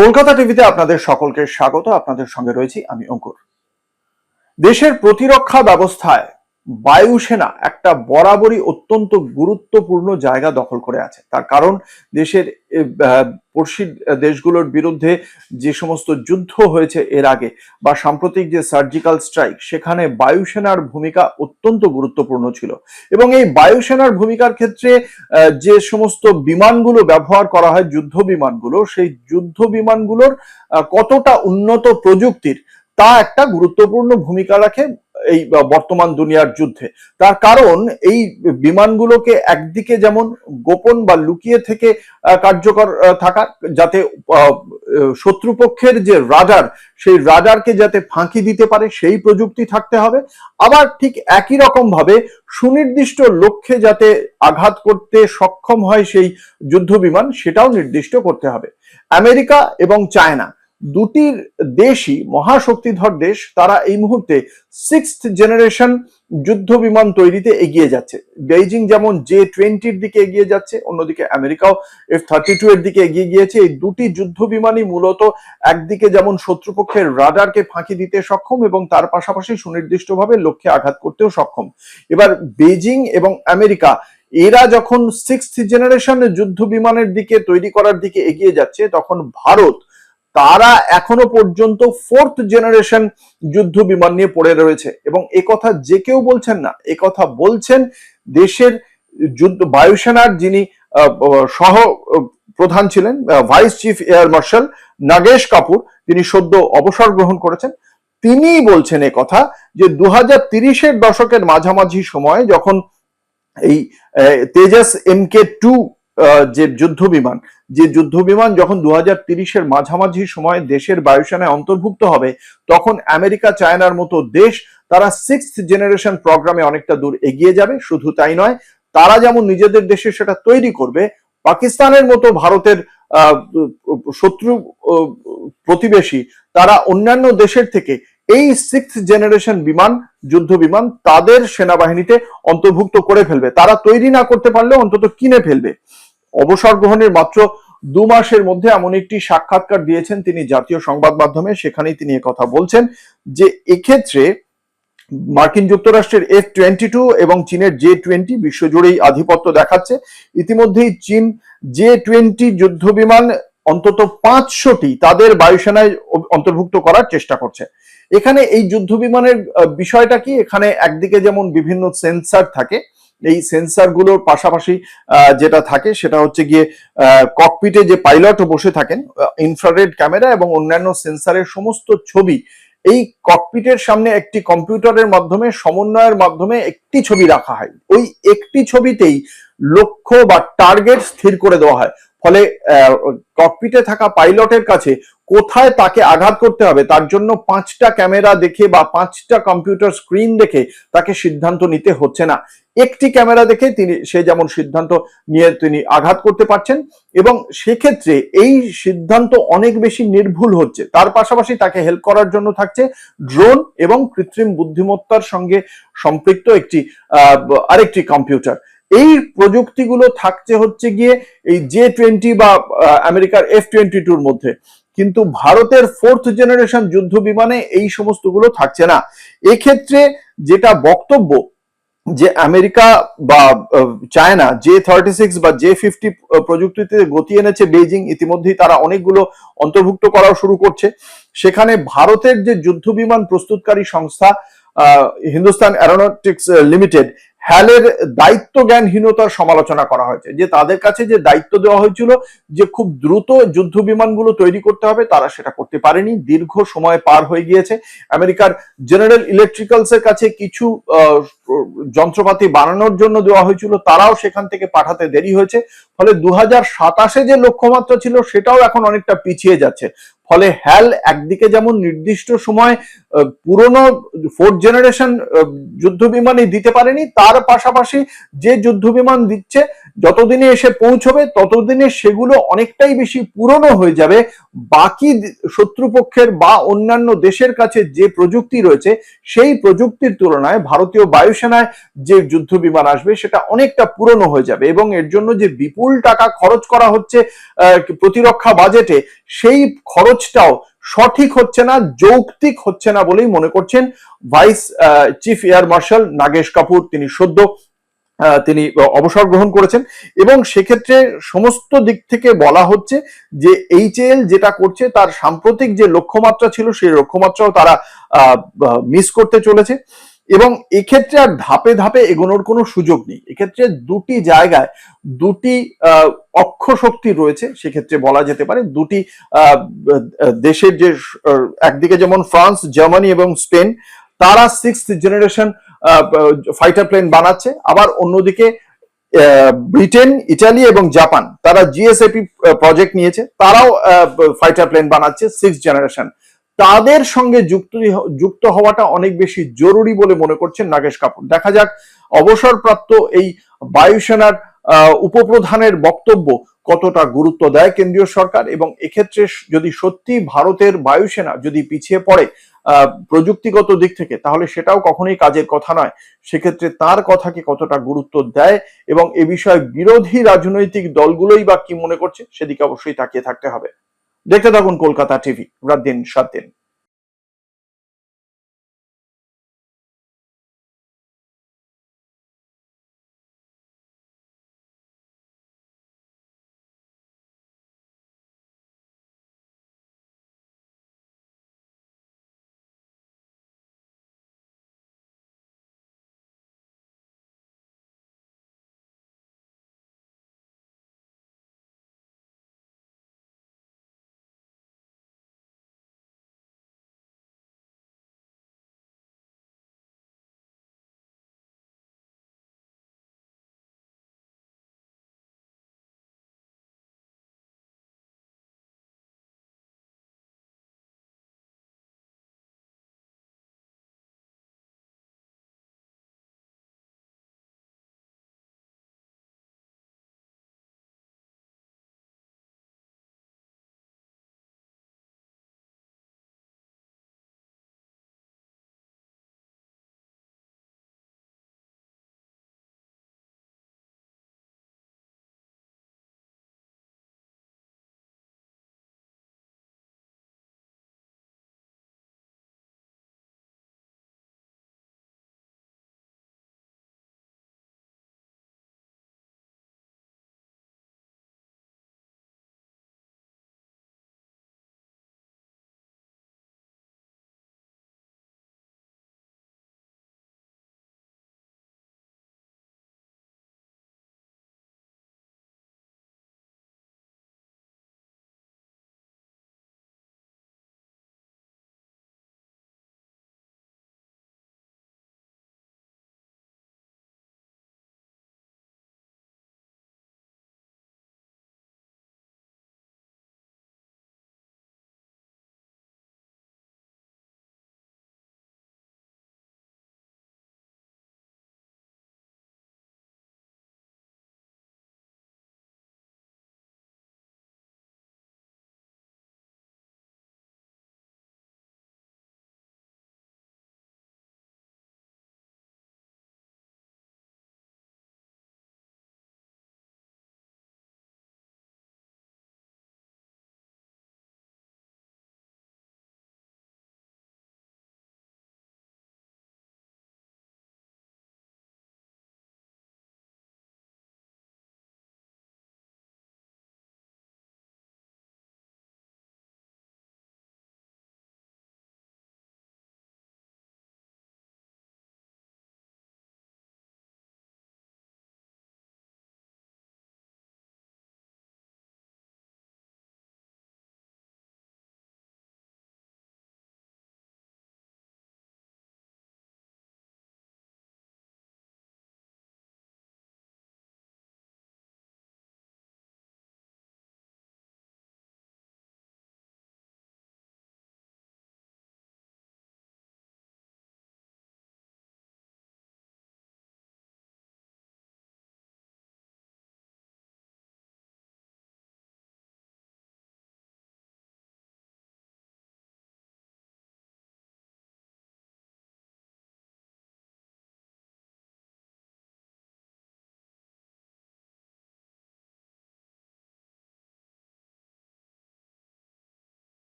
কলকাতা টিভিতে আপনাদের সকলকে স্বাগত। আপনাদের সঙ্গে রয়েছি আমি অঙ্কুর। দেশের প্রতিরক্ষা ব্যবস্থায় বায়ুসেনা একটা বরাবরই অত্যন্ত গুরুত্বপূর্ণ জায়গা দখল করে আছে। তার কারণ দেশের পড়শি দেশগুলোর বিরুদ্ধে যে সমস্ত যুদ্ধ হয়েছে এর আগে বা সাম্প্রতিক যে সার্জিক্যাল স্ট্রাইক, সেখানে বায়ুসেনার ভূমিকা অত্যন্ত গুরুত্বপূর্ণ ছিল। এবং এই বায়ুসেনার ভূমিকার ক্ষেত্রে যে সমস্ত বিমানগুলো ব্যবহার করা হয়, যুদ্ধ বিমানগুলো, সেই যুদ্ধ বিমানগুলোর কতটা উন্নত প্রযুক্তির তা একটা গুরুত্বপূর্ণ ভূমিকা রাখে এই বর্তমান দুনিয়ার যুদ্ধে। তার কারণ এই বিমানগুলোকে একদিকে যেমন গোপন বা লুকিয়ে থেকে কার্যকর থাকা, যাতে শত্রুপক্ষের যে রাডার, সেই রাডারকে যাতে ফাঁকি দিতে পারে সেই প্রযুক্তি থাকতে হবে। আবার ঠিক একই রকম ভাবে সুনির্দিষ্ট লক্ষ্যে যাতে আঘাত করতে সক্ষম হয় সেই যুদ্ধ বিমান, সেটাও নির্দিষ্ট করতে হবে। আমেরিকা এবং চায়না দুটির দেশই মহাশক্তিধর দেশ। তারা এই মুহূর্তে 6th জেনারেশন যুদ্ধ বিমান তৈরিতে এগিয়ে যাচ্ছে। বেইজিং যেমন J-20 দিকে এগিয়ে যাচ্ছে, অন্যদিকে আমেরিকাও F-32 এর দিকে এগিয়ে গিয়েছে। এই দুটি যুদ্ধ বিমানই মূলত একদিকে যেমন শত্রুপক্ষের রাডারকে ফাঁকি দিতে সক্ষম এবং তার পাশাপাশি সুনির্দিষ্টভাবে লক্ষ্যে আঘাত করতেও সক্ষম। এবার বেইজিং এবং আমেরিকা এরা যখন 6th জেনারেশন যুদ্ধ বিমানের দিকে তৈরি করার দিকে এগিয়ে যাচ্ছে, তখন ভারত তারা এখনো পর্যন্ত 4th জেনারেশন যুদ্ধ বিমান নিয়ে পড়ে রয়েছে। এবং একথা যে কেউ বলছেন না, একথা বলছেন দেশের যুদ্ধ বায়ুসেনার যিনি সহ প্রধান ছিলেন, vice chief air marshal Nagesh Kapoor, তিনি সদ্য অবসর গ্রহণ করেছেন। তিনি বলছেন একথা যে 2030-এর দশকের মাঝামাঝি সময়ে যখন এই তেজাস MK2 যে যুদ্ধ বিমান যখন 2030-এর মাঝামাঝি সময়ে দেশের বায়ুসেনায় অন্তর্ভুক্ত হবে, তখন আমেরিকা চায়নার মতো দেশ তারা 6th জেনারেশন প্রোগ্রামে অনেকটা দূর এগিয়ে যাবে। শুধু তাই নয়, তারা যেমন নিজেদের দেশে সেটা তৈরি করবে, পাকিস্তানের মতো ভারতের শত্রু প্রতিবেশী তারা অন্যান্য দেশের থেকে এই 6th জেনারেশন যুদ্ধ বিমান তাদের সেনাবাহিনীতে অন্তর্ভুক্ত করে ফেলবে। তারা তৈরি না করতে পারলে অন্তত কিনে ফেলবে। অবসর গ্রহণের মাত্র 2 মাসের মধ্যে এমন একটি সাক্ষাৎকার দিয়েছেন তিনি জাতীয় সংবাদ মাধ্যমে। সেখানেই তিনি কথা বলছেন যে এক্ষেত্রে মার্কিন যুক্তরাষ্ট্রের F-22 এবং চীনের J-20 বিশ্বজুড়েই আধিপত্য দেখাচ্ছে। ইতিমধ্যেই চীন J-20 যুদ্ধ বিমান অন্তত 500টি তাদের বায়ুসেনায় অন্তর্ভুক্ত করার চেষ্টা করছে। এখানে এই যুদ্ধ বিমানের বিষয়টা কি, এখানে একদিকে যেমন বিভিন্ন সেন্সর থাকে, এই সেন্সর গুলোর পাশাপাশি যেটা থাকে সেটা হচ্ছে গিয়ে ককপিটে যে পাইলট বসে থাকেন, ইনফ্রারেড ক্যামেরা এবং অন্যান্য সেন্সরের সমস্ত ছবি এই ককপিটের সামনে একটি কম্পিউটারের মাধ্যমে সমন্বয়ের মাধ্যমে একটি ছবি রাখা হয়। ওই একটি ছবিতেই লক্ষ্য বা টার্গেট স্থির করে দেওয়া হয়। ফলে ককপিটে থাকা পাইলটের কাছে কোথায় তাকে আঘাত করতে হবে তার জন্য 5টা ক্যামেরা দেখে বা 5টা কম্পিউটার স্ক্রিন দেখে তাকে সিদ্ধান্ত নিতে হচ্ছে না। একটি ক্যামেরা দেখে সে যেমন সিদ্ধান্ত নিয়ে তিনি আঘাত করতে পারছেন, এবং সেক্ষেত্রে এই সিদ্ধান্ত অনেক বেশি নির্ভুল হচ্ছে। তার পাশাপাশি তাকে হেল্প করার জন্য থাকছে ড্রোন এবং কৃত্রিম বুদ্ধিমত্তার সঙ্গে সম্পৃক্ত আরেকটি কম্পিউটার। এই প্রযুক্তিগুলো থাকছে হচ্ছে গিয়ে এই J-20 বা আমেরিকার F-22-র মধ্যে, কিন্তু ভারতের 4th জেনারেশন যুদ্ধ বিমানে এই সমস্তগুলো থাকছে না। এক্ষেত্রে যেটা বক্তব্য যে আমেরিকা বা চায়না J-36 বা J-50 প্রযুক্তিতে গতি এনেছে বেইজিং, ইতিমধ্যেই তারা অনেকগুলো অন্তর্ভুক্ত করা শুরু করছে। সেখানে ভারতের যে যুদ্ধ বিমান প্রস্তুতকারী সংস্থা হিন্দুস্তান এরোনটিক্স লিমিটেড, হ্যালের দায়িত্ব জ্ঞানহীনতার সমালোচনা করা হয়েছে। যে তাদের কাছে যে দায়িত্ব দেওয়া হয়েছিল যে খুব দ্রুত যুদ্ধ বিমানগুলো তৈরি করতে হবে, তারা সেটা করতে পারেনি। দীর্ঘ সময় পার হয়ে গিয়েছে। আমেরিকার জেনারেল ইলেকট্রিক্যালস এর কাছে কিছু যন্ত্রপাতি বানানোর জন্য দেওয়া হয়েছিল, তারাও সেখান থেকে পাঠাতে দেরি হয়েছে। ফলে 2027-এ যে লক্ষ্যমাত্রা ছিল সেটাও এখন অনেকটা পিছিয়ে যাচ্ছে। ফলে হ্যাল একদিকে যেমন নির্দিষ্ট সময় পুরনো 4th জেনারেশন যুদ্ধ বিমানই দিতে পারেনি, তার পাশাপাশি যে যুদ্ধ বিমান দিচ্ছে যতদিনে এসে পৌঁছবে ততদিনে সেগুলো অনেকটাই বেশি পুরনো হয়ে যাবে। বাকি শত্রুপক্ষের বা অন্যান্য দেশের কাছে যে প্রযুক্তি রয়েছে সেই প্রযুক্তির তুলনায় ভারতীয় বায়ুসেনায় যে যুদ্ধ বিমান আসবে সেটা অনেকটা পুরনো হয়ে যাবে, এবং এর জন্য যে বিপুল টাকা খরচ করা হচ্ছে প্রতিরক্ষা বাজেটে, সেই খরচটাও সঠিক হচ্ছে না, যৌক্তিক হচ্ছে না বলেই মনে করছেন vice chief air marshal Nagesh Kapoor. তিনি সদ্য তিনি অবসর গ্রহণ করেছেন, এবং সেক্ষেত্রে সমস্ত দিক থেকে বলা হচ্ছে যে এইচএএল যেটা করছে তার সাম্প্রতিক যে লক্ষ্যমাত্রা ছিল সেই লক্ষ্যমাত্রাও তারা মিস করতে চলেছে, এবং এক্ষেত্রে আর ধাপে ধাপে এগোনোর কোনো সুযোগ নেই। এক্ষেত্রে দুটি জায়গায় দুটি অক্ষ শক্তি রয়েছে, সেক্ষেত্রে বলা যেতে পারে দুটি দেশের যে একদিকে যেমন ফ্রান্স, জার্মানি এবং স্পেন, তারা 6th জেনারেশন ফাইটার প্লেন বানাচ্ছে, আবার অন্যদিকে ব্রিটেন, ইটালি এবং জাপান তারা জিএসএপি প্রজেক্ট নিয়েছে, তারাও ফাইটার প্লেন বানাচ্ছে 6th জেনারেশন। তাদের সঙ্গে যুক্ত হওয়াটা অনেক বেশি জরুরি বলে মনে করছেন নাগেশ কাপুর। দেখা যাক অবসরপ্রাপ্ত এই বায়ুসেনার উপপ্রধানের বক্তব্য কতটা গুরুত্ব দেয় কেন্দ্রীয় সরকার, এবং এক্ষেত্রে যদি সত্যি ভারতের বায়ুসেনা যদি পিছিয়ে পড়ে প্রযুক্তিগত দিক থেকে, তাহলে সেটাও কখনোই কাজের কথা নয়। সেক্ষেত্রে তার কথাকে কতটা গুরুত্ব দেয় এবং এ বিষয়ে বিরোধী রাজনৈতিক দলগুলোই বা কি মনে করছে সেদিকে অবশ্যই তাকিয়ে থাকতে হবে। দেখতে থাকুন কলকাতা টিভি, রাত দিন 7 দিন।